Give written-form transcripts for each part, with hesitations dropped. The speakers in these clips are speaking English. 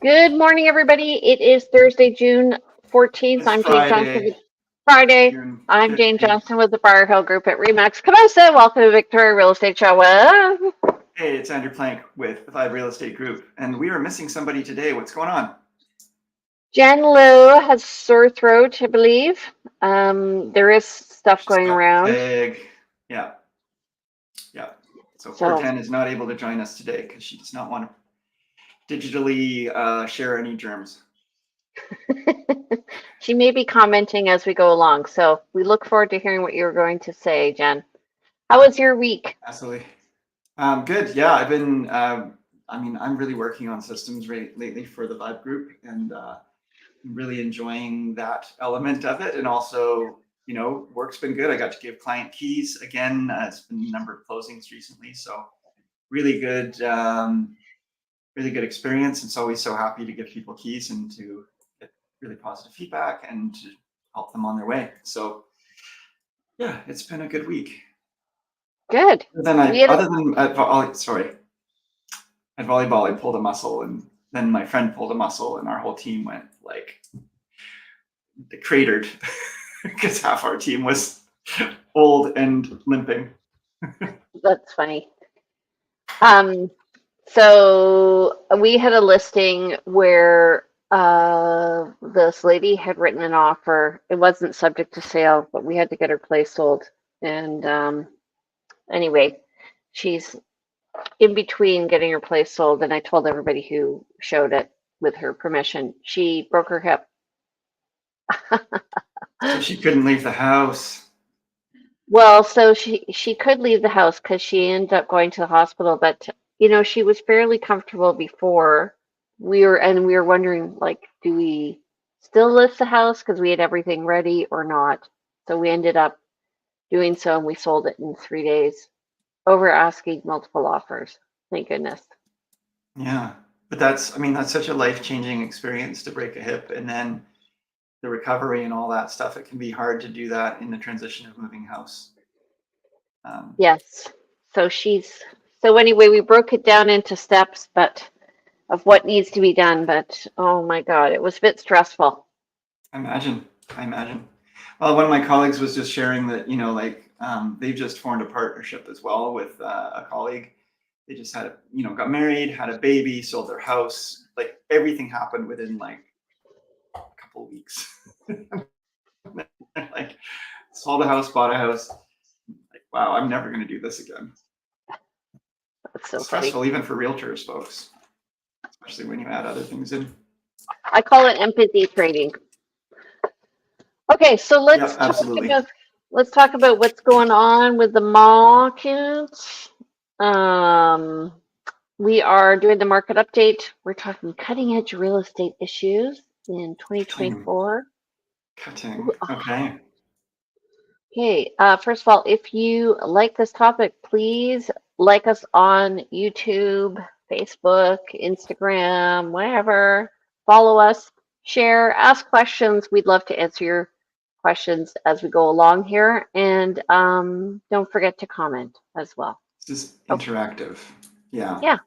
Good morning, everybody. It is Thursday, June 14th. It's I'm Jane Johnson Friday, with Friday. June I'm Jane 15th. Johnson with the Briar Hill Group at Remax. Camosa. Welcome to Victoria Real Estate Show. Hey, it's Andrew Plank with the Five Real Estate Group, and we are missing somebody today. What's going on? Jen Lou has sore throat, I believe. There is stuff She's going got around. tag. Yeah, yeah. So poor So Jen is not able to join us today because she does not want to digitally share any germs. she may be commenting as we go along. So we look forward to hearing what you're going to say, Jen. How was your week? Absolutely. Good. Yeah, I've been. I'm really working on systems lately for the Vibe Group, and really enjoying that element of it. And also, work's been good. I got to give client keys again. It's been a number of closings recently, so really good, really good experience. It's always so happy to give people keys and to get really positive feedback and to help them on their way. So yeah, it's been a good week. Good. At volleyball, I pulled a muscle, and then my friend pulled a muscle, and our whole team went like cratered because half our team was old and limping. That's funny. So we had a listing where this lady had written an offer. It wasn't subject to sale, but we had to get her place sold. And anyway, she's in between getting her place sold, and I told everybody who showed it with her permission. She broke her hip. So she couldn't leave the house. Well, so she could leave the house because she ended up going to the hospital, but she was fairly comfortable before. We were wondering, like, do we still list the house because we had everything ready or not? So we ended up doing so, and we sold it in 3 days over asking multiple offers. Thank goodness. Yeah, but that's such a life-changing experience to break a hip, and then the recovery and all that stuff. It can be hard to do that in the transition of moving house. Yes. So anyway, we broke it down into steps, but of what needs to be done. But oh my God, it was a bit stressful. I imagine. Well, one of my colleagues was just sharing that, they've just formed a partnership as well with a colleague. They just got married, had a baby, sold their house. Like everything happened within like a couple of weeks. Like sold a house, bought a house. Like, wow, I'm never going to do this again. That's so It's stressful funny. even for realtors, folks, especially when you add other things in. I call it empathy trading. Okay, so Yeah, absolutely. let's talk about what's going on with the market. Um, we are doing the market update. We're talking cutting edge real estate issues in 2024. Cutting. Okay. Okay, first of all, if you like this topic, please like us on YouTube, Facebook, Instagram, wherever. Follow us, share, ask questions. We'd love to answer your questions as we go along here. And don't forget to comment as well. This is Okay. interactive. Yeah. Yeah,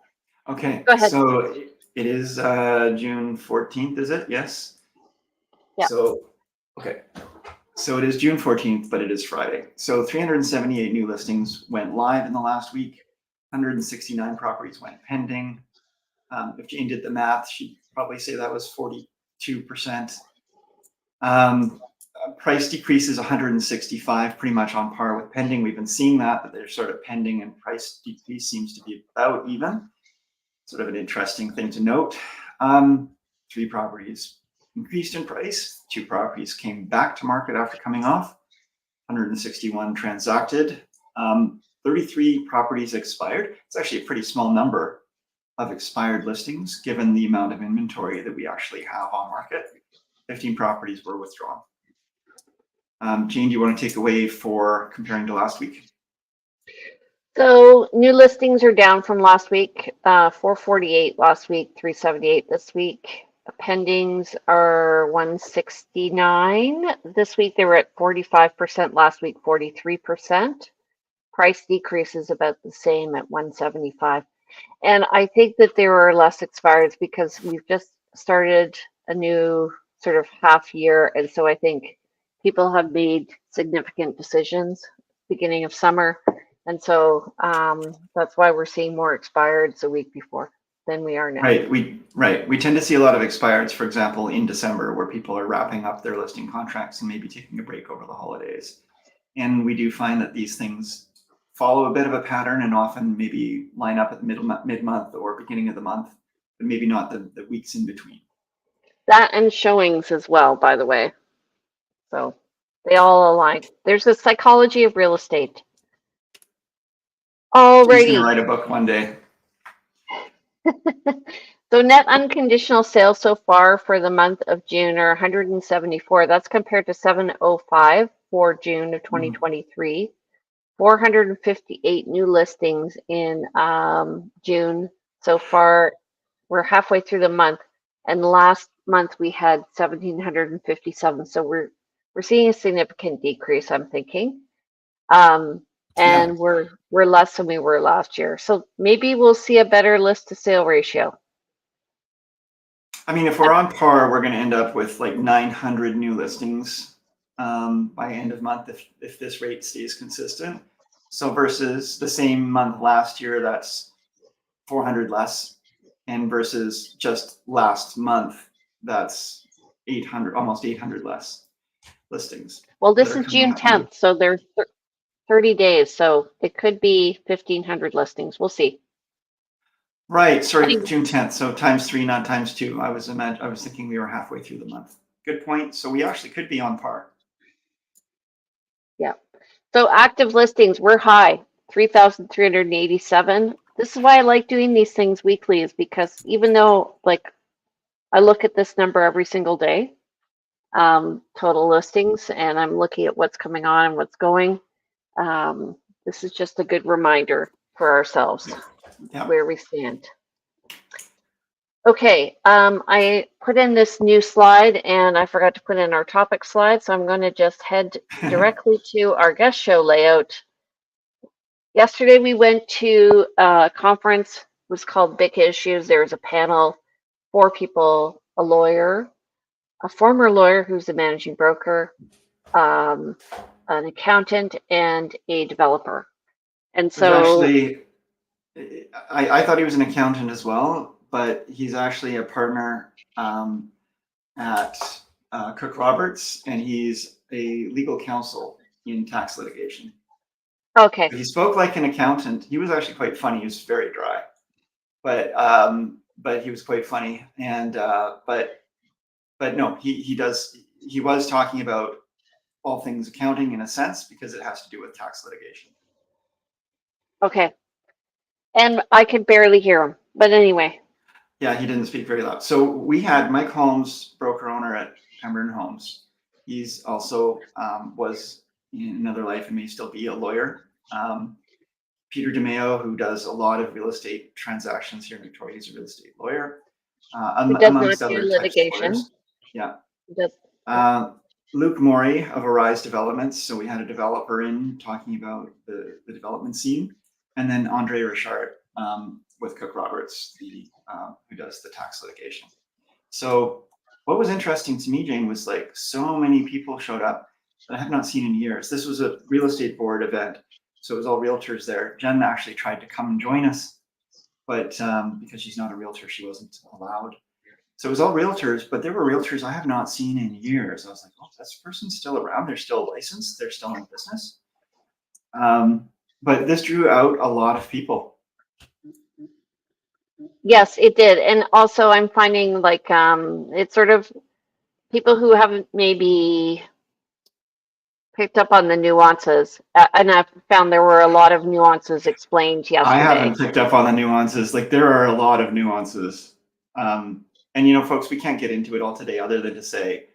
Okay. go ahead. So it is June 14th, is it? Yes. Yeah. So, okay. So it is June 14th, but it is Friday. So 378 new listings went live in the last week. 169 properties went pending. If Jane did the math, she'd probably say that was 42%. Price decrease is 165, pretty much on par with pending. We've been seeing that they're sort of pending and price decrease seems to be about even. Sort of an interesting thing to note. 3 properties increased in price. 2 properties came back to market after coming off. 161 transacted. 33 properties expired. It's actually a pretty small number of expired listings given the amount of inventory that we actually have on market. 15 properties were withdrawn. Jane, do you want to take away for comparing to last week? So new listings are down from last week, 448 last week, 378 this week. Pendings are 169 this week. They were at 45%, last week 43%. Price decrease is about the same at 175. And I think that there are less expireds because we've just started a new sort of half year, and so I think people have made significant decisions beginning of summer, and so that's why we're seeing more expireds a week before than we are now. We tend to see a lot of expireds, for example, in December, where people are wrapping up their listing contracts and maybe taking a break over the holidays. And we do find that these things follow a bit of a pattern and often maybe line up at the mid-month or beginning of the month, but maybe not the weeks in between. That and showings as well, by the way. So they all align. There's the psychology of real estate. He's going to Alrighty. write a book one day. So net unconditional sales so far for the month of June are 174. That's compared to 705 for June of 2023. 458 new listings in June so far. We're halfway through the month, and last month we had 1,757. So we're seeing a significant decrease, I'm thinking, and Yeah. we're less than we were last year. So maybe we'll see a better list to sale ratio. I mean, if we're on par, we're going to end up with like 900 new listings by end of month if this rate stays consistent. So versus the same month last year, that's 400 less, and versus just last month, that's 800, almost 800 less listings. Well, this is June 10th, so there's 30 days, so it could be 1,500 listings. We'll see. Right, sorry, June 10th. So times 3, not times 2. I was thinking we were halfway through the month. Good point. So we actually could be on par. Yeah. So active listings, we're high, 3,387. This is why I like doing these things weekly, is because even though like I look at this number every single day, total listings, and I'm looking at what's coming on and what's going. This is just a good reminder for ourselves where we stand. Okay, I put in this new slide and I forgot to put in our topic slide, so I'm going to just head directly to our guest show layout. Yesterday we went to a conference, it was called Big Issues. There was a panel, 4 people, a lawyer, a former lawyer who's a managing broker, an accountant, and a developer. And so actually, I thought he was an accountant as well, but he's actually a partner at Cook Roberts, and he's a legal counsel in tax litigation. okay. He spoke like an accountant. He was actually quite funny. He was very dry, but he was quite funny. And but no, he was talking about all things accounting in a sense because it has to do with tax litigation. Okay. And I could barely hear him, but anyway. Yeah, he didn't speak very loud. So we had Mike Holmes, broker owner at Pemberton Homes. He's also was in another life and may still be a lawyer. Peter DeMeo, who does a lot of real estate transactions here in Victoria, he's a real estate lawyer. Amongst other litigation. Types of lawyers. Yeah. Luke Morey of Arise Developments. So we had a developer in talking about the development scene. And then Andre Richard with Cook Roberts, who does the tax litigation. So what was interesting to me, Jane, was like so many people showed up that I have not seen in years. This was a real estate board event. So it was all realtors there. Jen actually tried to come and join us, but because she's not a realtor, she wasn't allowed. So it was all realtors, but there were realtors I have not seen in years. I was like, oh, this person's still around. They're still licensed. They're still in business. But this drew out a lot of people. Yes, it did. And also I'm finding like it's sort of people who haven't maybe picked up on the nuances. And I've found there were a lot of nuances explained yesterday. I haven't picked up on the nuances. Like there are a lot of nuances. And, you know, folks, we can't get into it all today other than to say,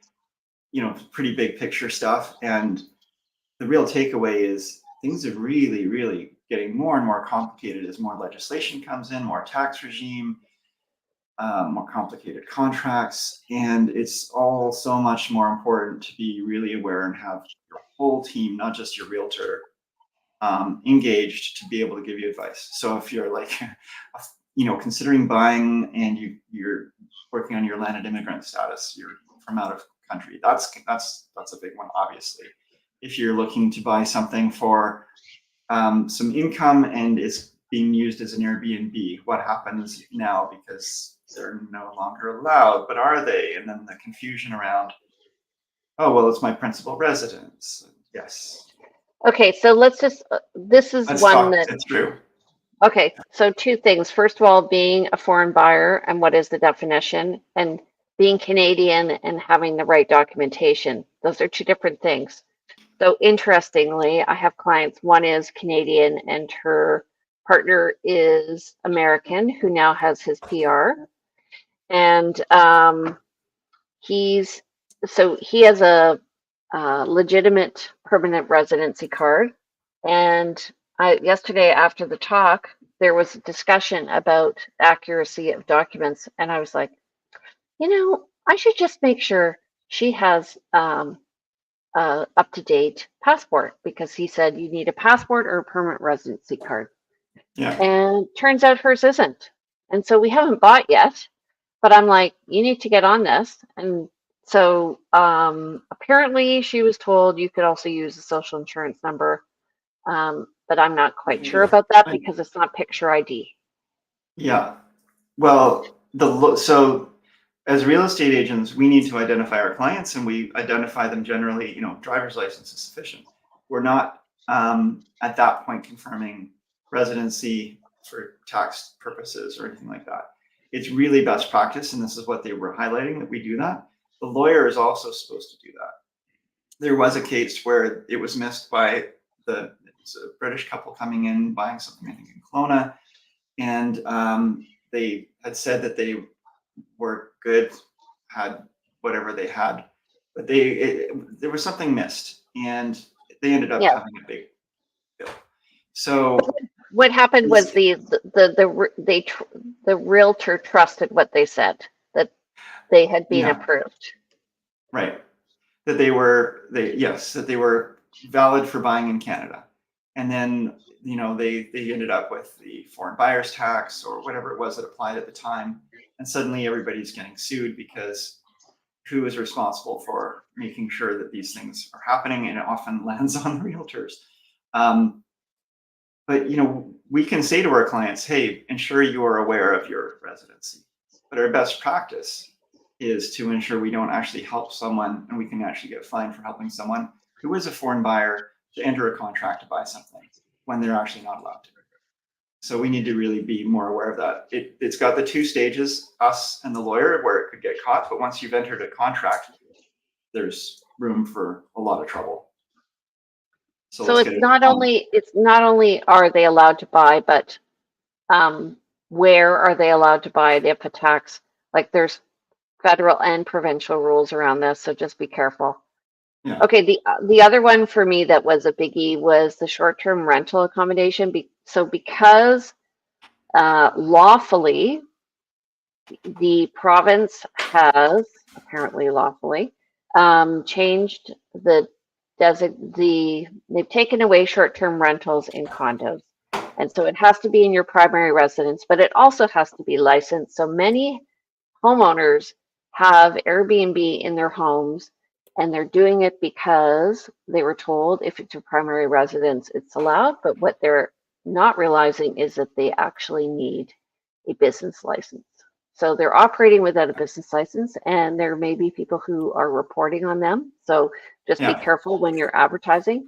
you know, pretty big picture stuff. And the real takeaway is things are really, really getting more and more complicated as more legislation comes in, more tax regime, more complicated contracts. And it's all so much more important to be really aware and have your whole team, not just your realtor, engaged to be able to give you advice. So if you're like considering buying and you're working on your landed immigrant status, you're from out of country, that's a big one, obviously. If you're looking to buy something for some income and it's being used as an Airbnb, what happens now, because they're no longer allowed, but are they? And then the confusion around, oh, well, it's my principal residence. Yes. Okay, so this is Let's one talk that, it through. okay, so two things. First of all, being a foreign buyer and what is the definition, and being Canadian and having the right documentation. Those are two different things. So interestingly, I have clients, one is Canadian and her partner is American who now has his PR. And he has a legitimate permanent residency card. And yesterday after the talk, there was a discussion about accuracy of documents. And I was like, I should just make sure she has up-to-date passport, because he said you need a passport or a permanent residency card. Yeah. And turns out hers isn't. And so we haven't bought yet, but I'm like, you need to get on this. And so apparently she was told you could also use a social insurance number, but I'm not quite sure about that because it's not picture ID. Yeah. Well, so as real estate agents, we need to identify our clients, and we identify them generally, driver's license is sufficient. We're not at that point confirming residency for tax purposes or anything like that. It's really best practice, and this is what they were highlighting, that we do that. The lawyer is also supposed to do that. There was a case where it was missed by it was a British couple coming in, buying something, I think in Kelowna, and they had said that they were good, had whatever they had, but there was something missed, and they ended up Yeah. having a big bill. So what happened was the realtor trusted what they said, that they had been approved. Right. That they were valid for buying in Canada. And then, they ended up with the foreign buyer's tax or whatever it was that applied at the time. And suddenly everybody's getting sued because who is responsible for making sure that these things are happening? And it often lands on the realtors. But, we can say to our clients, hey, ensure you are aware of your residency. But our best practice is to ensure we don't actually help someone, and we can actually get fined for helping someone who is a foreign buyer to enter a contract to buy something when they're actually not allowed to. So we need to really be more aware of that. It's got the two stages, us and the lawyer, where it could get caught. But once you've entered a contract, there's room for a lot of trouble. So it's not only are they allowed to buy, but where are they allowed to buy it if a tax, like there's federal and provincial rules around this, so just be careful. Yeah. Okay, the other one for me that was a biggie was the short-term rental accommodation. So because lawfully, the province has apparently lawfully changed they've taken away short-term rentals in condos. And so it has to be in your primary residence, but it also has to be licensed. So many homeowners have Airbnb in their homes, and they're doing it because they were told if it's your primary residence, it's allowed. But what they're not realizing is that they actually need a business license. So they're operating without a business license, and there may be people who are reporting on them. So just be careful when you're advertising.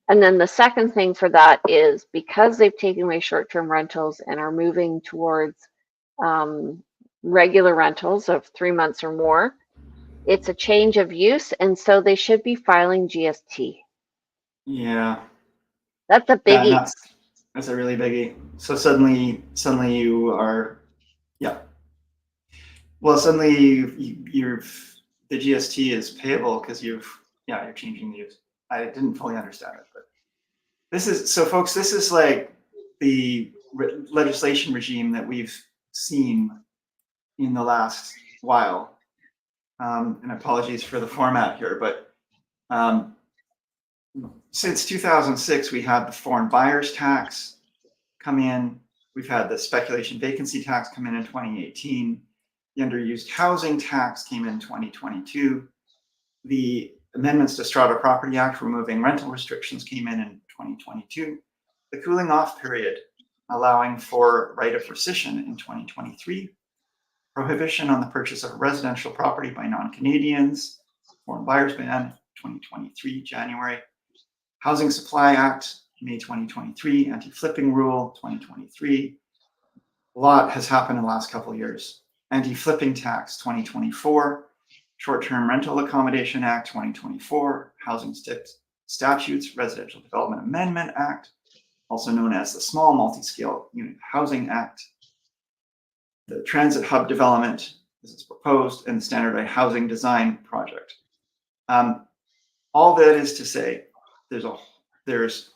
And then the second thing for that is because they've taken away short-term rentals and are moving towards regular rentals of 3 months or more, it's a change of use, and so they should be filing GST. Yeah. That's a biggie. Yeah, that's a really biggie. So suddenly you are, yeah. Well, suddenly the GST is payable because you're changing the use. I didn't fully understand it, but folks, this is like the legislation regime that we've seen in the last while. And apologies for the format here, but since 2006, we had the foreign buyers tax come in. We've had the speculation vacancy tax come in 2018. The underused housing tax came in 2022. The amendments to Strata Property Act removing rental restrictions came in 2022. The cooling off period allowing for right of rescission in 2023. Prohibition on the purchase of residential property by non-Canadians, foreign buyers ban, 2023, January. Housing Supply Act, May 2023, anti-flipping rule, 2023. A lot has happened in the last couple of years. Anti-flipping tax, 2024. Short-term rental accommodation act, 2024. Housing statutes, Residential Development Amendment Act, also known as the Small Multi-Scale Unit Housing Act. The Transit Hub Development, this is proposed, and the Standardized Housing Design Project. All that is to say, there's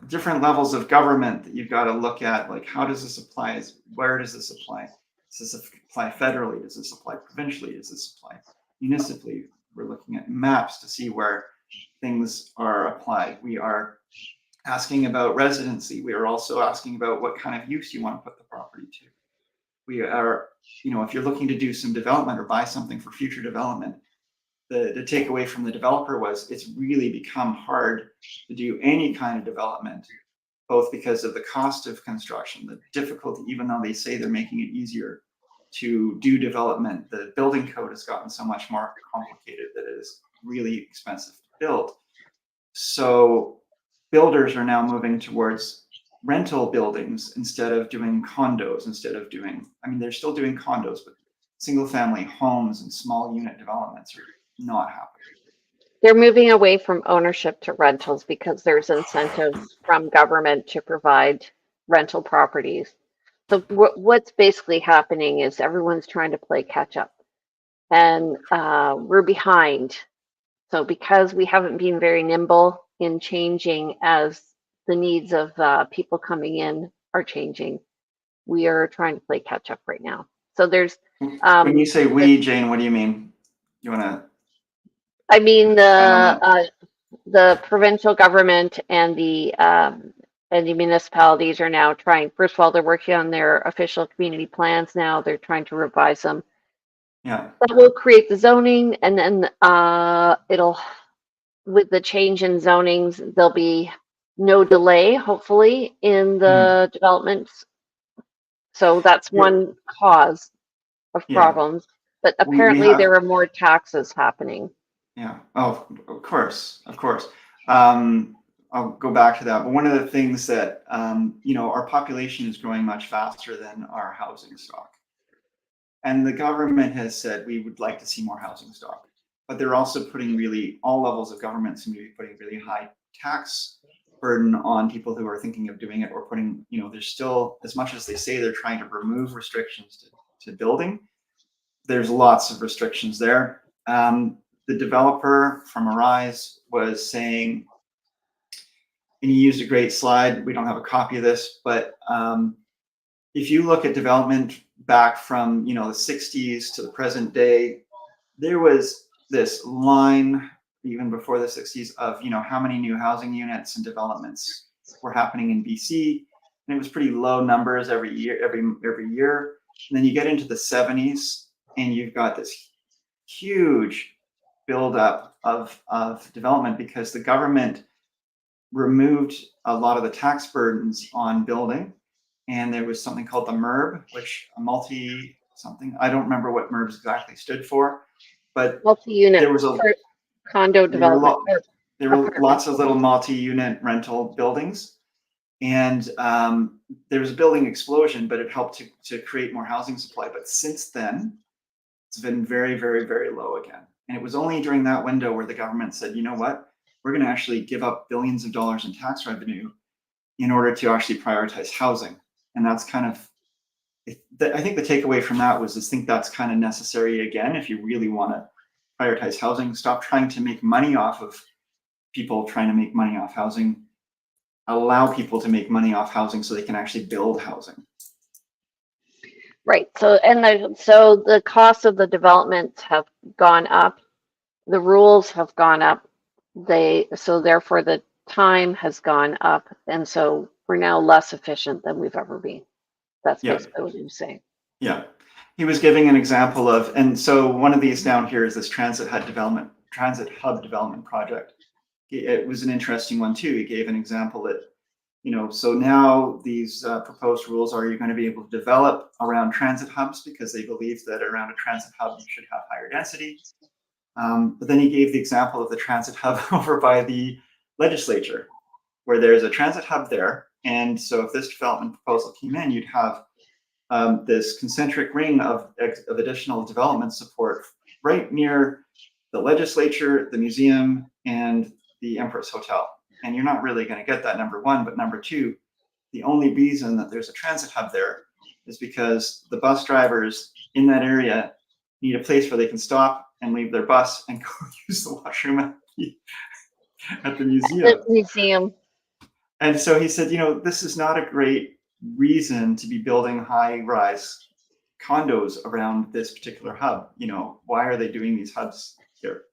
different levels of government that you've got to look at, like how does this apply? Where does this apply? Does this apply federally? Does this apply provincially? Does this apply municipally? We're looking at maps to see where things are applied. We are asking about residency. We are also asking about what kind of use you want to put the property to. We are, if you're looking to do some development or buy something for future development, the takeaway from the developer was it's really become hard to do any kind of development, both because of the cost of construction, the difficulty, even though they say they're making it easier to do development, the building code has gotten so much more complicated that it is really expensive to build. So builders are now moving towards rental buildings instead of doing condos, they're still doing condos, but single family homes and small unit developments are not happening. They're moving away from ownership to rentals because there's incentives from government to provide rental properties. So what's basically happening is everyone's trying to play catch up, and we're behind. So because we haven't been very nimble in changing as the needs of people coming in are changing, we are trying to play catch up right now. So there's when you say we, Jane, what do you mean? You want to? I mean the provincial government and the municipalities are now trying. First of all, they're working on their official community plans now. They're trying to revise them. Yeah. That will create the zoning, and then it'll, with the change in zonings, there'll be no delay, hopefully, in the developments. So that's one cause of problems. But apparently there are more taxes happening. Yeah. Oh, of course. I'll go back to that. But one of the things that, our population is growing much faster than our housing stock. And the government has said we would like to see more housing stock. But they're also putting all levels of government seem to be putting really high tax burden on people who are thinking of doing it, or putting, there's still, as much as they say they're trying to remove restrictions to building, there's lots of restrictions there. The developer from Arise was saying, and he used a great slide, we don't have a copy of this, but if you look at development back from, the 60s to the present day, there was this line, even before the 60s, of, how many new housing units and developments were happening in BC. And it was pretty low numbers every year. And then you get into the 70s and you've got this huge buildup of development because the government removed a lot of the tax burdens on building. And there was something called the MURB, which I don't remember what MURB exactly stood for, but multi-unit there was condo development. There were lots of little multi-unit rental buildings, and there was a building explosion, but it helped to create more housing supply. But since then, it's been very, very, very low again. And it was only during that window where the government said, you know what, we're going to actually give up billions of dollars in tax revenue in order to actually prioritize housing. And that's kind of, I think the takeaway from that was, I think that's kind of necessary again, if you really want to prioritize housing. Stop trying to make money off of people trying to make money off housing. Allow people to make money off housing so they can actually build housing. Right. So the costs of the developments have gone up. The rules have gone up. So therefore the time has gone up, and so we're now less efficient than we've ever been. That's Yeah. basically what he was saying. Yeah. He was giving an example of, and so one of these down here is this transit hub development project. It was an interesting one too. He gave an example that, so now these proposed rules are you're going to be able to develop around transit hubs because they believe that around a transit hub you should have higher density. But then he gave the example of the transit hub over by the legislature, where there's a transit hub there. And so if this development proposal came in, you'd have this concentric ring of additional development support right near the legislature, the museum, and the Empress Hotel. And you're not really going to get that, number one. But number two, the only reason that there's a transit hub there is because the bus drivers in that area need a place where they can stop and leave their bus and go use the washroom at the museum. The museum. And so he said, this is not a great reason to be building high-rise condos around this particular hub. Why are they doing these hubs here?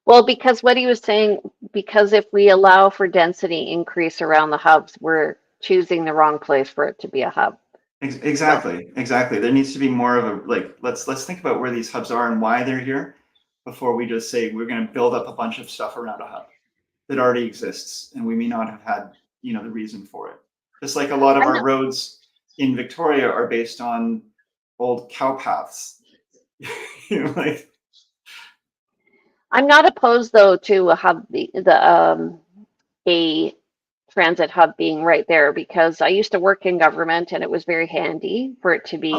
Well, because what he was saying, because if we allow for density increase around the hubs, we're choosing the wrong place for it to be a hub. Exactly. There needs to be more of a, let's think about where these hubs are and why they're here before we just say we're going to build up a bunch of stuff around a hub that already exists and we may not have had, the reason for it. Just like a lot of our roads in Victoria are based on old cow paths. I'm not opposed though to a hub, a transit hub being right there, because I used to work in government and it was very handy for it to be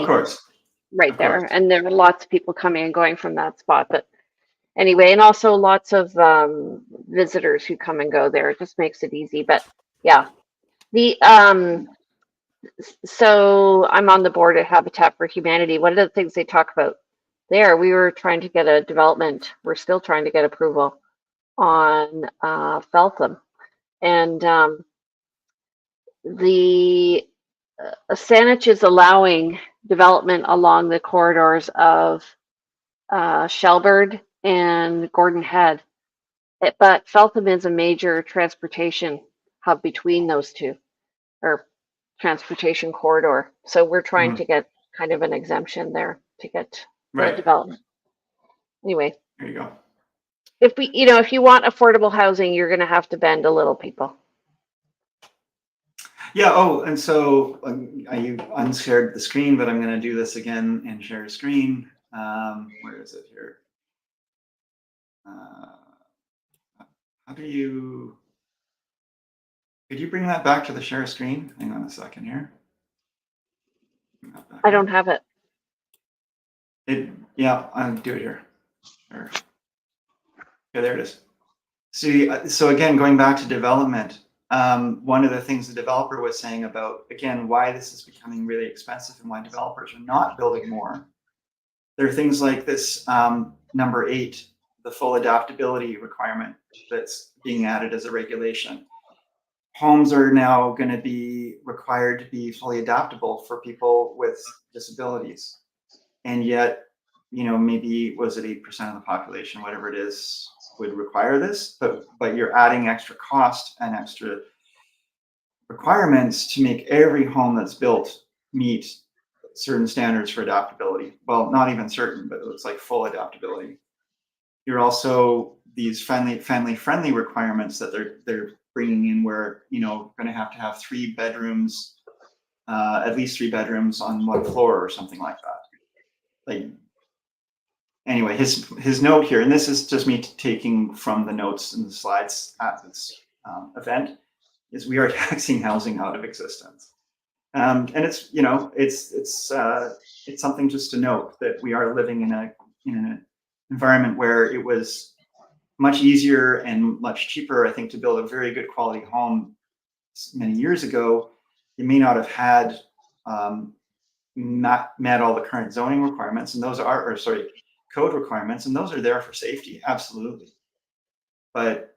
right there. And there were lots of people coming and going from that spot. But anyway, and also lots of visitors who come and go there. It just makes it easy. But yeah, so I'm on the board at Habitat for Humanity. One of the things they talk about there, we were trying to get a development. We're still trying to get approval on Feltham, and the Saanich is allowing development along the corridors of Shelburne and Gordon Head, but Feltham is a major transportation hub between those two, or transportation corridor. So we're trying to get kind of an exemption there to get the development. Anyway, there you go. If you want affordable housing, you're going to have to bend a little, people. Yeah. Oh, and so you unshared the screen, but I'm going to do this again and share a screen. Where is it here? How do you? Could you bring that back to the share screen? Hang on a second here. I don't have it. Yeah, I'll do it here. Sure. Yeah, there it is. See, so again, going back to development, one of the things the developer was saying about, again, why this is becoming really expensive and why developers are not building more. There are things like this number 8, the full adaptability requirement that's being added as a regulation. Homes are now going to be required to be fully adaptable for people with disabilities. And yet, maybe was it 8% of the population, whatever it is, would require this, but you're adding extra cost and extra requirements to make every home that's built meet certain standards for adaptability. Well, not even certain, but it looks like full adaptability. You're also these family-friendly requirements that they're bringing in, where going to have 3 bedrooms, at least 3 bedrooms on one floor or something like that. Anyway, his note here, and this is just me taking from the notes and the slides at this event, is we are taxing housing out of existence, and it's it's something just to note that we are living in an environment where it was much easier and much cheaper, I think, to build a very good quality home many years ago. You may not have had not met all the current zoning requirements, and those are, code requirements, and those are there for safety, absolutely. But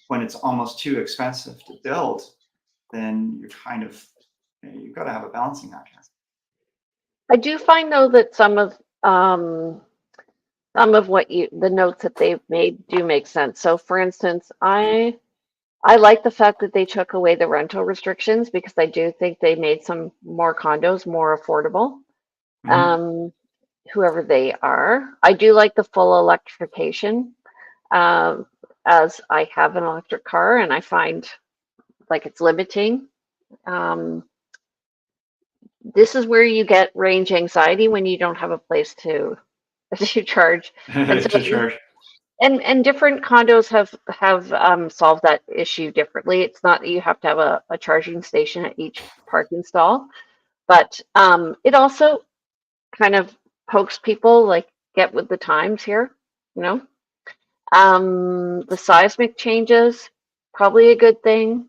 when it's almost too expensive to build, then you're kind of, you've got to have a balancing act here. I do find though that some of what the notes that they've made do make sense. So for instance, I I like the fact that they took away the rental restrictions because I do think they made some more condos more affordable. Mhm. Um, whoever they are. I do like the full electrification, um, as I have an electric car and I find like it's limiting. Um, this is where you get range anxiety when you don't have a place to to charge. And so To charge. and different condos have solved that issue differently. It's not that you have to have a charging station at each parking stall, but it also kind of pokes people like get with the times here, you know. The seismic changes, probably a good thing.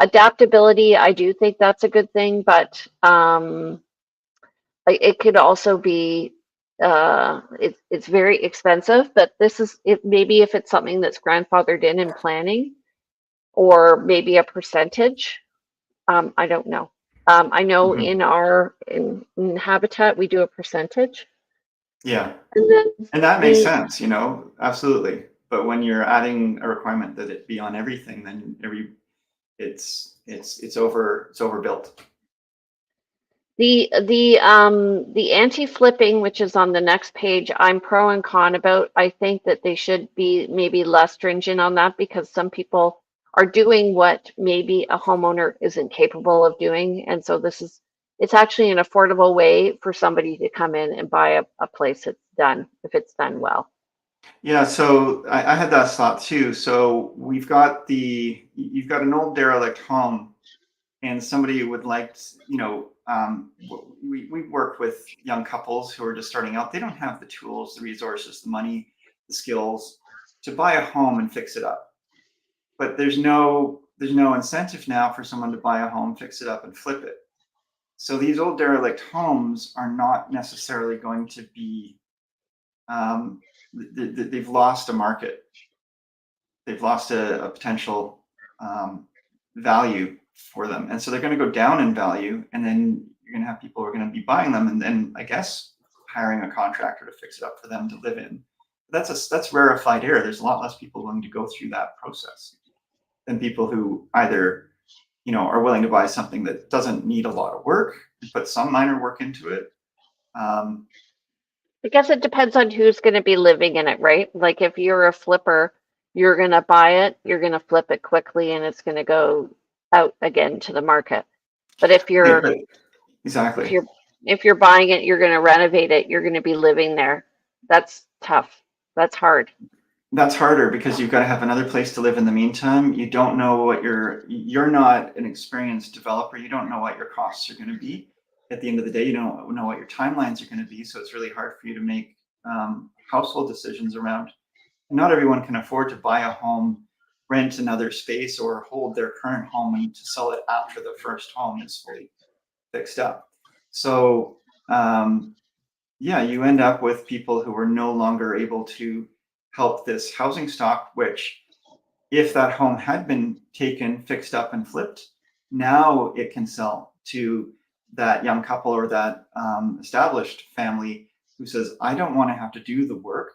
Adaptability, I do think that's a good thing, but it could also be it's very expensive. But this is it maybe if it's something that's grandfathered in planning, or maybe a percentage. I don't know. I know Mhm. in Habitat we do a percentage, Yeah. and then And that makes the sense, absolutely. But when you're adding a requirement that it be on everything, then it's overbuilt. the anti-flipping, which is on the next page, I'm pro and con about. I think that they should be maybe less stringent on that because some people are doing what maybe a homeowner isn't capable of doing. And so it's actually an affordable way for somebody to come in and buy a place that's done, if it's done well. Yeah, so I had that thought too. So you've got an old derelict home, and somebody would like, we work with young couples who are just starting out. They don't have the tools, the resources, the money, the skills to buy a home and fix it up. But there's no incentive now for someone to buy a home, fix it up, and flip it. So these old derelict homes are not necessarily going to be, they've lost a market. They've lost a potential value for them. And so they're going to go down in value. And then you're going to have people who are going to be buying them and then, I guess, hiring a contractor to fix it up for them to live in. That's rarefied air. There's a lot less people willing to go through that process than people who either are willing to buy something that doesn't need a lot of work and put some minor work into it. Um, I guess it depends on who's going to be living in it, right? Like if you're a flipper, you're going to buy it, you're going to flip it quickly, and it's going to go out again to the market. But right, if exactly. you're if you're buying it, you're going to renovate it, you're going to be living there. That's tough. That's hard. That's harder because you've got to have another place to live in the meantime. You don't know what you're not an experienced developer. You don't know what your costs are going to be. At the end of the day, you don't know what your timelines are going to be. So it's really hard for you to make household decisions around. And not everyone can afford to buy a home, rent another space, or hold their current home and to sell it after the first home is fully fixed up. So yeah, you end up with people who are no longer able to help this housing stock, which if that home had been taken, fixed up, and flipped, now it can sell to that young couple or that established family who says, I don't want to have to do the work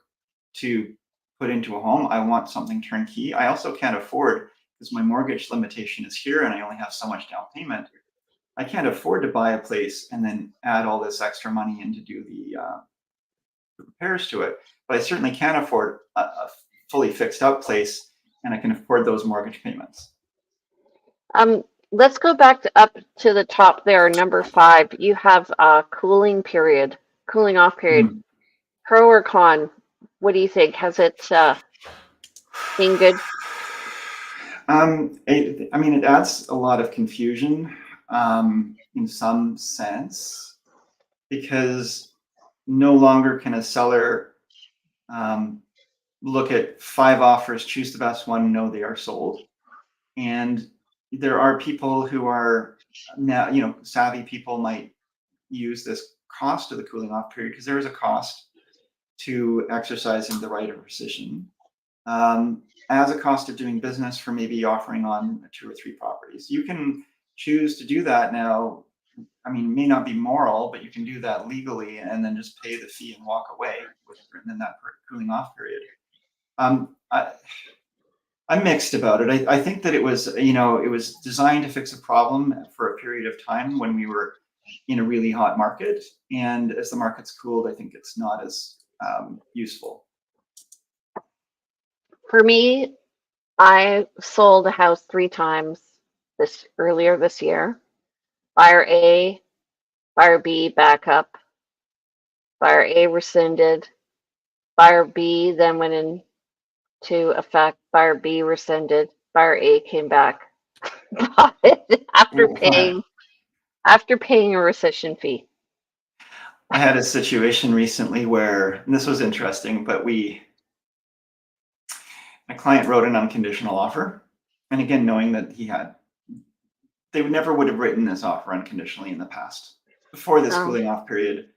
to put into a home. I want something turnkey. I also can't afford, because my mortgage limitation is here and I only have so much down payment. I can't afford to buy a place and then add all this extra money in to do the repairs to it. But I certainly can afford a fully fixed up place and I can afford those mortgage payments. Let's go back up to the top there, number 5. You have a cooling off period. Mm. Pro or con? What do you think? Has it been good? I mean, it adds a lot of confusion in some sense because no longer can a seller um, look at 5 offers, choose the best one, know they are sold. And there are people who are now, savvy people might use this cost of the cooling off period because there is a cost to exercising the right of rescission, as a cost of doing business for maybe offering on 2 or 3 properties. You can choose to do that now. I mean, it may not be moral, but you can do that legally and then just pay the fee and walk away within that cooling off period. I, I'm mixed about it. I think that it was, it was designed to fix a problem for a period of time when we were in a really hot market. And as the market's cooled, I think it's not as useful. For me, I sold a house 3 times earlier this year. Buyer A, buyer B back up, buyer A rescinded, buyer B then went into effect, buyer B rescinded, buyer A came back, bought it Ooh, after paying a rescission fee. I had a situation recently where, and this was interesting, but my client wrote an unconditional offer. And again, knowing that they never would have written this offer unconditionally in the past. Before this Oh, cooling off period,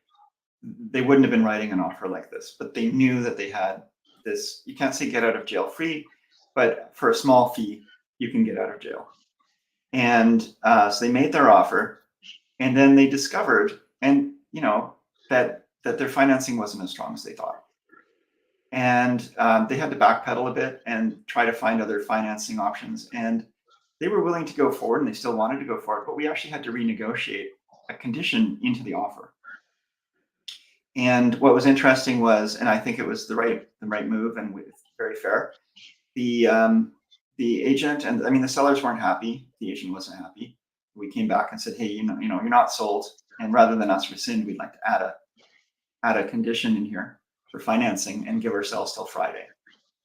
they wouldn't have been writing an offer like this, but they knew that they had this, you can't say get out of jail free, but for a small fee, you can get out of jail. And so they made their offer, and then they discovered, and that their financing wasn't as strong as they thought. And they had to backpedal a bit and try to find other financing options. And they were willing to go forward, and they still wanted to go forward, but we actually had to renegotiate a condition into the offer. And what was interesting was, and I think it was the right move, and very fair. The agent, and I mean the sellers weren't happy. The agent wasn't happy. We came back and said, hey, you're not sold, and rather than us rescind, we'd like to add a condition in here for financing and give ourselves till Friday.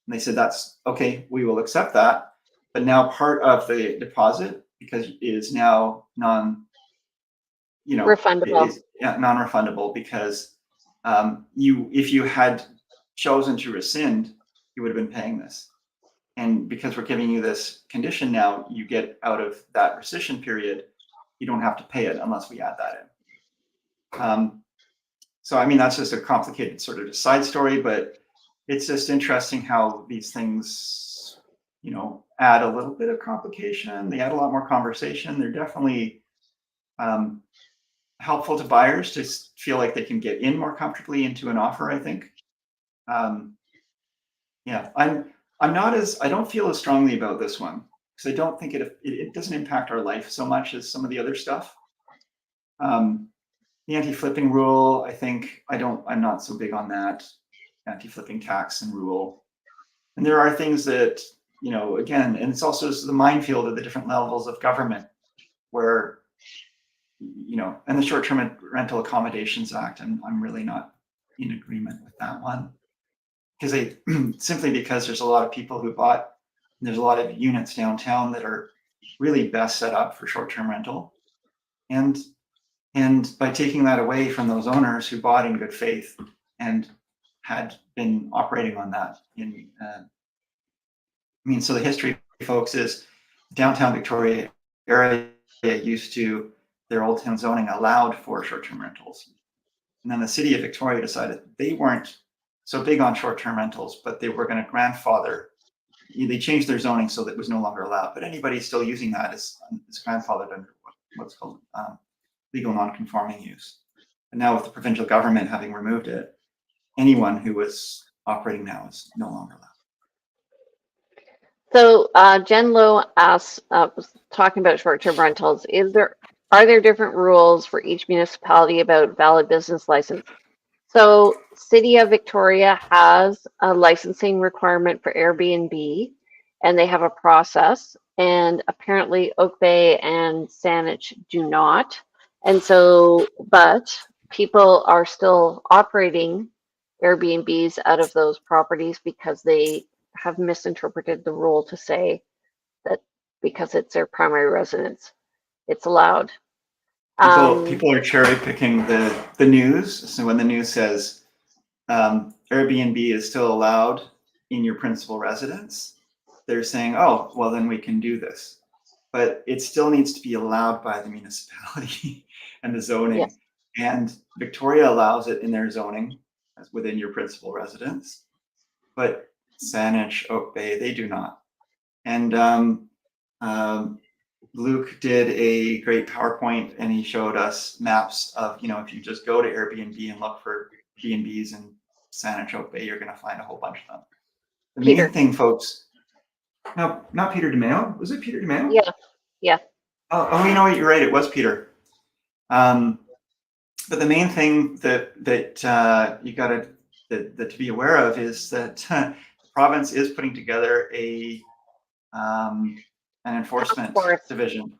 And they said, that's okay, we will accept that. But now part of the deposit, because is now refundable. non-refundable, because if you had chosen to rescind, you would have been paying this. And because we're giving you this condition now, you get out of that rescission period. You don't have to pay it unless we add that in. So, I mean, that's just a complicated sort of side story, but it's just interesting how these things, add a little bit of complication. They add a lot more conversation. They're definitely helpful to buyers to feel like they can get in more comfortably into an offer, I think. Yeah, I don't feel as strongly about this one because I don't think it doesn't impact our life so much as some of the other stuff. The anti-flipping rule, I think I'm not so big on that. Anti-flipping tax and rule. And there are things that, again, and it's also the minefield of the different levels of government where, and the Short-Term Rental Accommodations Act, and I'm really not in agreement with that one. Because simply because there's a lot of people who bought, there's a lot of units downtown that are really best set up for short-term rental. And by taking that away from those owners who bought in good faith and had been operating on that so the history, folks, is downtown Victoria area used to, their old town zoning allowed for short-term rentals. And then the city of Victoria decided they weren't so big on short-term rentals, but they were going to grandfather. They changed their zoning so that it was no longer allowed. But anybody still using that is grandfathered under what's called legal non-conforming use. And now with the provincial government having removed it, anyone who was operating now is no longer allowed. So Jen Lowe asks, was talking about short-term rentals. Are there different rules for each municipality about valid business license? So City of Victoria has a licensing requirement for Airbnb, and they have a process. And apparently Oak Bay and Saanich do not. And so, but people are still operating Airbnbs out of those properties because they have misinterpreted the rule to say that because it's their primary residence, it's allowed. People are cherry picking the news. So when the news says Airbnb is still allowed in your principal residence, they're saying, oh, well, then we can do this. But it still needs to be allowed by the municipality and the zoning. Yes. And Victoria allows it in their zoning as within your principal residence. But Saanich, Oak Bay, they do not. And Luke did a great PowerPoint, and he showed us maps of, if you just go to Airbnb and look for B&Bs in Saanich, Oak Bay, you're going to find a whole bunch of them. The main thing, folks, No, not Peter DeMeo. Was it Peter DeMeo? Yeah, yeah, Oh, you know what? You're right. It was Peter. But the main thing that you got to be aware of is that the province is putting together an task enforcement force. division.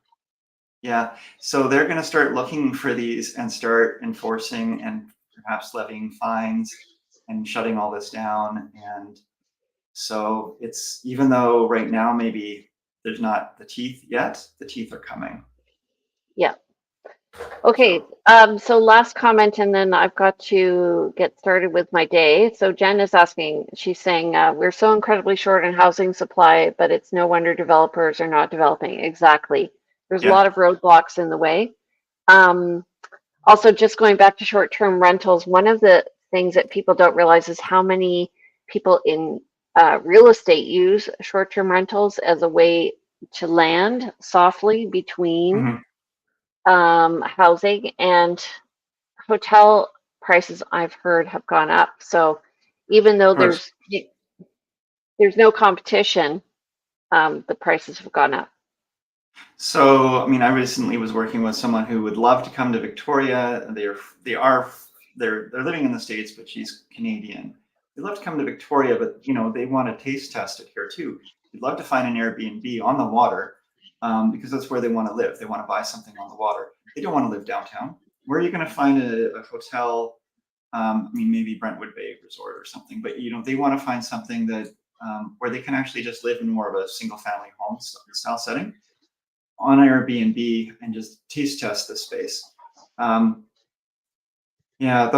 Yeah, so they're going to start looking for these and start enforcing and perhaps levying fines and shutting all this down. And so it's, even though right now maybe there's not the teeth yet, the teeth are coming. Yeah. Okay, So so last comment, and then I've got to get started with my day. So Jen is asking, she's saying, we're so incredibly short in housing supply, but it's no wonder developers are not developing. Exactly. There's a yeah. lot of roadblocks in the way. Um, Also, just going back to short-term rentals, one of the things that people don't realize is how many people in real estate use short-term rentals as a way to land softly between Mhm. housing, and hotel prices I've heard have gone up. So even though Of course. there's no competition, the prices have gone up. So, I mean, I recently was working with someone who would love to come to Victoria. They're living in the States, but she's Canadian. They'd love to come to Victoria, but they want to taste test it here too. They'd love to find an Airbnb on the water, because that's where they want to live. They want to buy something on the water. They don't want to live downtown. Where are you going to find a hotel? I mean, maybe Brentwood Bay Resort or something, but they want to find something that where they can actually just live in more of a single family home style setting on Airbnb and just taste test the space. Um, yeah,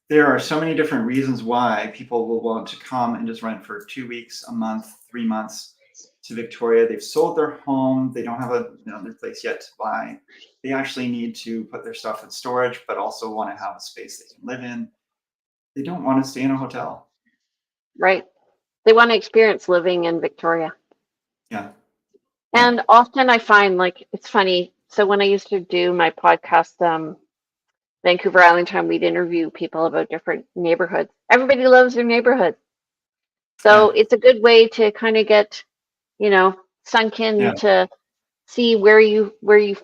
there are so many different reasons why people will want to come and just rent for 2 weeks, a month, 3 months to Victoria. They've sold their home. They don't have their place yet to buy. They actually need to put their stuff in storage, but also want to have a space they can live in. They don't want to stay in a hotel. Right? They want to experience living in Victoria. Yeah. Yeah. And often I find, like, it's funny. So when I used to do my podcast, Vancouver Island Time, we'd interview people about different neighborhoods. Everybody loves their neighborhood. So Yeah. it's a good way to kind of get, sunk in Yeah. to see where you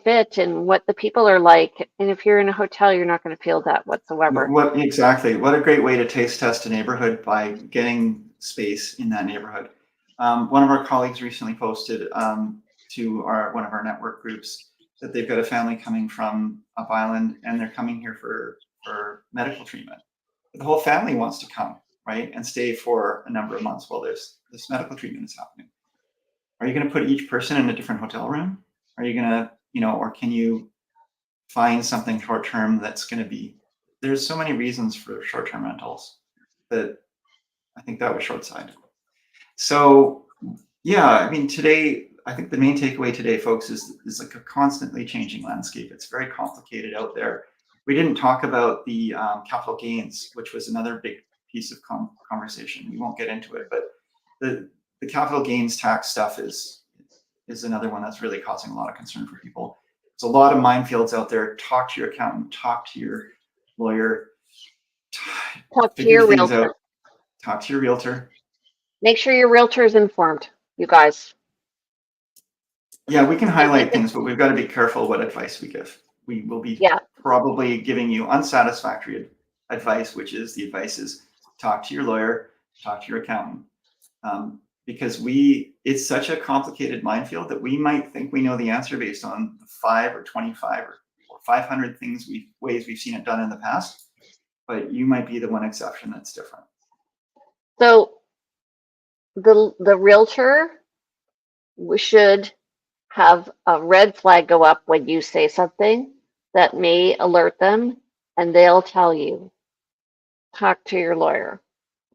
fit and what the people are like. And if you're in a hotel, you're not going to feel that whatsoever. What exactly? What a great way to taste test a neighborhood by getting space in that neighborhood. One of our colleagues recently posted to one of our network groups that they've got a family coming from Up Island and they're coming here for medical treatment. But the whole family wants to come, right, and stay for a number of months while this medical treatment is happening. Are you going to put each person in a different hotel room? Are you going to, or can you find something short term that's going to be, there's so many reasons for short term rentals that I think that was short sighted. So yeah, I mean, today, I think the main takeaway today, folks, is like a constantly changing landscape. It's very complicated out there. We didn't talk about the capital gains, which was another big piece of conversation. We won't get into it, but the capital gains tax stuff is another one that's really causing a lot of concern for people. There's a lot of minefields out there. Talk to your accountant, talk to your lawyer, Talk to figure your things out, realtor. talk to your realtor. Make sure your realtor is informed, you guys. Yeah, we can And highlight if things, it's, but we've got to be careful what advice we give. We will be yeah, probably giving you unsatisfactory advice, which is the advice is talk to your lawyer, talk to your accountant. Because it's such a complicated minefield that we might think we know the answer based on the 5 or 25 or 500 ways we've seen it done in the past, but you might be the one exception that's different. so the realtor should have a red flag go up when you say something that may alert them, and they'll tell you, talk to your lawyer.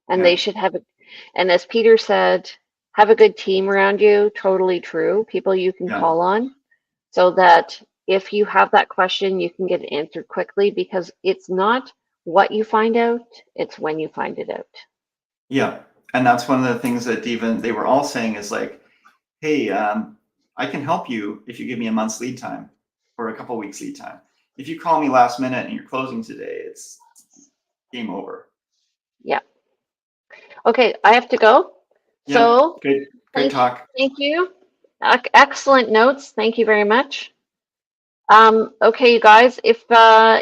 And they Yeah, should have it. And as Peter said, have a good team around you. Totally true. People you can yeah, call on, so that if you have that question, you can get it answered quickly, because it's not what you find out, it's when you find it out. yeah. And that's one of the things that even they were all saying is like, hey, I can help you if you give me a month's lead time or a couple weeks lead time. If you call me last minute and you're closing today, it's game over. Yeah. Okay, I have to go. Yeah, So great thank talk. thank you. Excellent notes. Thank you very much. Okay, you guys, if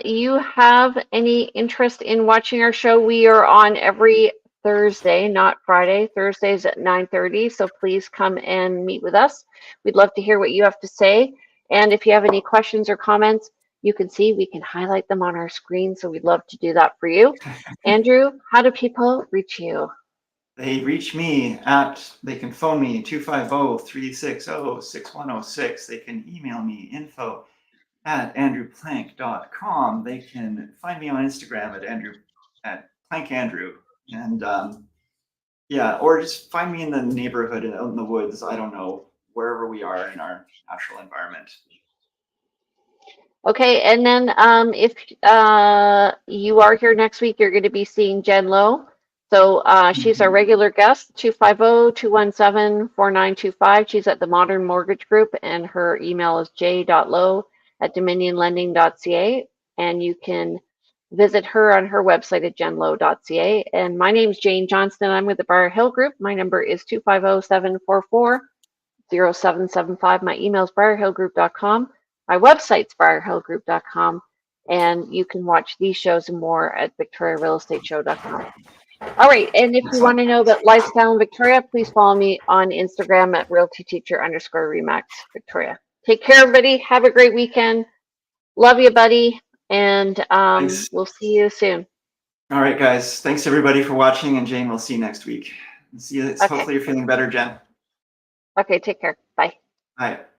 you have any interest in watching our show, we are on every Thursday, not Friday. Thursdays at 9:30. So please come and meet with us. We'd love to hear what you have to say. And if you have any questions or comments, you can see we can highlight them on our screen. So we'd love to do that for you. Andrew, how do people reach you? They reach me at, they can phone me 250-360-6106. They can email me info@andrewplank.com. They can find me on Instagram at plankandrew. And yeah, or just find me in the neighborhood out in the woods. I don't know, wherever we are in our natural environment. Okay, and then if you are here next week, you're going to be seeing Jen Lowe. So she's our regular guest, 250-217-4925. She's at the Modern Mortgage Group, and her email is j.lowe@dominionlending.ca. And you can visit her on her website at jenlowe.ca. And my name is Jane Johnston. I'm with the Briar Hill Group. My number is 250-744-0775. My email is briarhillgroup.com. My website's briarhillgroup.com, and you can watch these shows and more at victoriarealestateshow.com. All right, and if you want to know about lifestyle in Victoria, please follow me on Instagram at realtyteacher_remax Victoria. Take care, everybody. Have a great weekend. Love you, buddy, and Thanks. we'll see you soon. All right, guys. Thanks everybody for watching, and Jane, we'll see you next week. See you. Okay. Hopefully you're feeling better, Jen. Okay, take care. Bye. Bye.